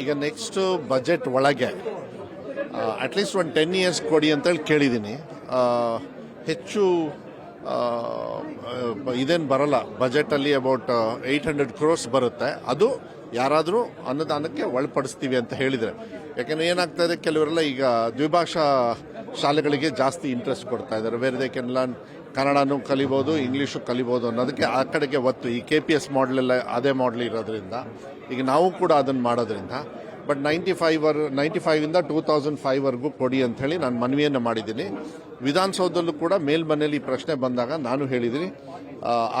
ಈಗ next budget ಒಳಗೆ at least ಒಂದು 10 ಇಯರ್ಸ್ ಕೊಡಿ ಅಂತೇಳಿ ಕೇಳಿದ್ದೀನಿ. ಹೆಚ್ಚು ಇದೇನು ಬರಲ್ಲ, ಬಜೆಟಲ್ಲಿ ಅಬೌಟ್ 800 crores ಬರುತ್ತೆ. ಅದು ಯಾರಾದರೂ ಅನುದಾನಕ್ಕೆ ಒಳಪಡಿಸ್ತೀವಿ ಅಂತ ಹೇಳಿದರೆ, ಯಾಕೆಂದರೆ ಏನಾಗ್ತಾ ಇದೆ, ಕೆಲವರೆಲ್ಲ ಈಗ ದ್ವಿಭಾಷಾ ಶಾಲೆಗಳಿಗೆ ಜಾಸ್ತಿ ಇಂಟ್ರೆಸ್ಟ್ ಕೊಡ್ತಾ ಇದ್ದಾರೆ. ಬೇರೆ ದೇ ಕೆನ್ ಲರ್ನ್ ಕನ್ನಡನೂ ಕಲಿಬೋದು, ಇಂಗ್ಲೀಷು ಕಲಿಬೋದು ಅನ್ನೋದಕ್ಕೆ ಆ ಕಡೆಗೆ ಒತ್ತು. ಈ KPS ಮಾಡಲೆಲ್ಲ ಅದೇ ಮಾಡಲ್ ಇರೋದ್ರಿಂದ ಈಗ ನಾವು ಕೂಡ ಅದನ್ನು ಮಾಡೋದ್ರಿಂದ ಬಟ್ 95ಇಂದ 2005ವರೆಗೂ ಕೊಡಿ ಅಂತ ಹೇಳಿ ನಾನು ಮನವಿಯನ್ನು ಮಾಡಿದ್ದೀನಿ. ವಿಧಾನಸೌಧದಲ್ಲೂ ಕೂಡ ಮೇಲ್ಮನೆಯಲ್ಲಿ ಈ ಪ್ರಶ್ನೆ ಬಂದಾಗ ನಾನು ಹೇಳಿದ್ದೀನಿ,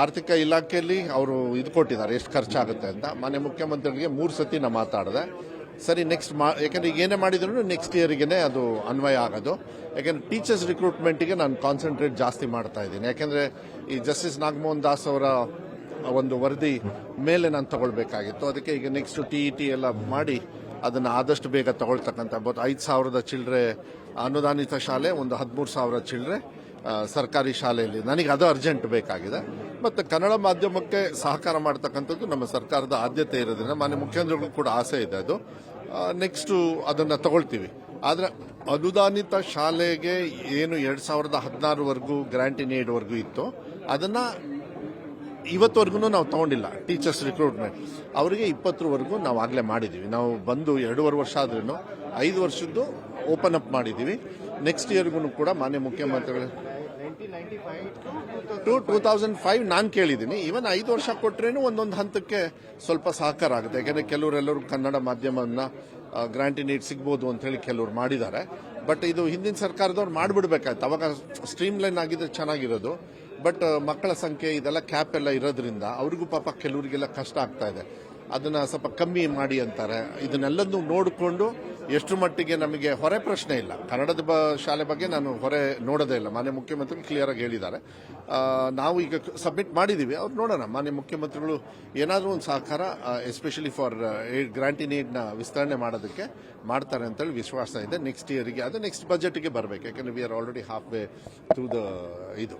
ಆರ್ಥಿಕ ಇಲಾಖೆಯಲ್ಲಿ ಅವರು ಇದು ಕೊಟ್ಟಿದ್ದಾರೆ ಎಷ್ಟು ಖರ್ಚಾಗುತ್ತೆ ಅಂತ. ಮಾನ್ಯ ಮುಖ್ಯಮಂತ್ರಿಗಳಿಗೆ 3 ಸತಿ ನಾನು ಮಾತಾಡಿದೆ. ಸರಿ ನೆಕ್ಸ್ಟ್ ಯಾಕಂದ್ರೆ ಈಗ ಏನೇ ಮಾಡಿದ್ರು ನೆಕ್ಸ್ಟ್ ಇಯರ್ಗೆ ಅದು ಅನ್ವಯ ಆಗೋದು. ಯಾಕೆಂದ್ರೆ ಟೀಚರ್ಸ್ ರಿಕ್ರೂಟ್ಮೆಂಟ್ಗೆ ನಾನು ಕಾನ್ಸಂಟ್ರೇಟ್ ಜಾಸ್ತಿ ಮಾಡ್ತಾ ಇದ್ದೀನಿ. ಯಾಕೆಂದರೆ ಈ ಜಸ್ಟಿಸ್ ನಾಗಮೋಹನ್ ದಾಸ್ ಅವರ ಒಂದು ವರದಿ ಮೇಲೆ ನಾನು ತಗೊಳ್ಬೇಕಾಗಿತ್ತು. ಅದಕ್ಕೆ ಈಗ ನೆಕ್ಸ್ಟ್ TET ಎಲ್ಲ ಮಾಡಿ ಅದನ್ನು ಆದಷ್ಟು ಬೇಗ ತಗೊಳ್ತಕ್ಕಂಥ 5,000 ಚಿಲ್ಲರೆ ಅನುದಾನಿತ ಶಾಲೆ, ಒಂದು 13,000 ಚಿಲ್ಲರೆ ಸರ್ಕಾರಿ ಶಾಲೆಯಲ್ಲಿ ನನಗೆ ಅದು ಅರ್ಜೆಂಟ್ ಬೇಕಾಗಿದೆ. ಮತ್ತು ಕನ್ನಡ ಮಾಧ್ಯಮಕ್ಕೆ ಸಹಕಾರ ಮಾಡ್ತಕ್ಕಂಥದ್ದು ನಮ್ಮ ಸರ್ಕಾರದ ಆದ್ಯತೆ ಇರೋದ್ರಿಂದ ಮಾನ್ಯ ಮುಖ್ಯಮಂತ್ರಿಗಳು ಕೂಡ ಆಸೆ ಇದೆ. ಅದು ನೆಕ್ಸ್ಟು ಅದನ್ನು ತಗೊಳ್ತೀವಿ. ಆದರೆ ಅನುದಾನಿತ ಶಾಲೆಗೆ ಏನು 2016ವರೆಗೂ ಗ್ರಾಂಟ್ ಇನ್ ಏಡ್ವರೆಗೂ ಇತ್ತು, ಅದನ್ನು ಇವತ್ತವರೆಗೂ ನಾವು ತಗೊಂಡಿಲ್ಲ. ಟೀಚರ್ಸ್ ರಿಕ್ರೂಟ್ಮೆಂಟ್ ಅವರಿಗೆ 20ವರೆಗೂ ನಾವು ಆಗಲೇ ಮಾಡಿದ್ದೀವಿ. ನಾವು ಬಂದು 2.5 ವರ್ಷ ಆದ್ರೂ 5 ವರ್ಷದ್ದು ಓಪನ್ ಅಪ್ ಮಾಡಿದ್ದೀವಿ. ನೆಕ್ಸ್ಟ್ ಇಯರ್ಗೂ ಕೂಡ ಮಾನ್ಯ ಮುಖ್ಯಮಂತ್ರಿಗಳು 2005 ನಾನು ಕೇಳಿದ್ದೀನಿ. ಈವನ್ 5 ವರ್ಷ ಕೊಟ್ರೇನು ಒಂದೊಂದು ಹಂತಕ್ಕೆ ಸ್ವಲ್ಪ ಸಹಕಾರ ಆಗುತ್ತೆ. ಯಾಕೆಂದರೆ ಕೆಲವರೆಲ್ಲರೂ ಕನ್ನಡ ಮಾಧ್ಯಮವನ್ನು ಗ್ರಾಂಟ್ ಇನ್ ಏಡ್ ಸಿಗ್ಬೋದು ಅಂತ ಹೇಳಿ ಕೆಲವರು ಮಾಡಿದ್ದಾರೆ. ಬಟ್ ಇದು ಹಿಂದಿನ ಸರ್ಕಾರದವ್ರು ಮಾಡಿಬಿಡ್ಬೇಕಾಯ್ತು. ಅವಾಗ ಸ್ಟ್ರೀಮ್ ಲೈನ್ ಆಗಿದ್ರೆ ಚೆನ್ನಾಗಿರೋದು. ಬಟ್ ಮಕ್ಕಳ ಸಂಖ್ಯೆ ಇದೆಲ್ಲ ಕ್ಯಾಪ್ ಎಲ್ಲ ಇರೋದ್ರಿಂದ ಅವ್ರಿಗೂ ಪಾಪ ಕೆಲವರಿಗೆಲ್ಲ ಕಷ್ಟ ಆಗ್ತಾ ಇದೆ. ಅದನ್ನು ಸ್ವಲ್ಪ ಕಮ್ಮಿ ಮಾಡಿ ಅಂತಾರೆ. ಇದನ್ನೆಲ್ಲದನ್ನು ನೋಡಿಕೊಂಡು ಎಷ್ಟು ಮಟ್ಟಿಗೆ ನಮಗೆ ಹೊರೆ ಪ್ರಶ್ನೆ ಇಲ್ಲ. ಕನ್ನಡದ ಶಾಲೆ ಬಗ್ಗೆ ನಾನು ಹೊರೆ ನೋಡೋದೇ ಇಲ್ಲ. ಮಾನ್ಯ ಮುಖ್ಯಮಂತ್ರಿಗಳು ಕ್ಲಿಯರ್ ಆಗಿ ಹೇಳಿದ್ದಾರೆ. ನಾವು ಈಗ ಸಬ್ಮಿಟ್ ಮಾಡಿದ್ದೀವಿ. ಅವ್ರು ನೋಡೋಣ, ಮಾನ್ಯ ಮುಖ್ಯಮಂತ್ರಿಗಳು ಏನಾದರೂ ಒಂದು ಸಹಕಾರ ಎಸ್ಪೆಷಲಿ ಫಾರ್ ಗ್ರಾಂಟ್ ಇನ್ ಏಡ್ನ ವಿಸ್ತರಣೆ ಮಾಡೋದಕ್ಕೆ ಮಾಡ್ತಾರೆ ಅಂತೇಳಿ ವಿಶ್ವಾಸ ಇದೆ. ನೆಕ್ಸ್ಟ್ ಇಯರ್ಗೆ ಅದು ನೆಕ್ಸ್ಟ್ ಬಜೆಟ್ಗೆ ಬರಬೇಕು. ಯಾಕಂದರೆ we are already half way through the ಇದು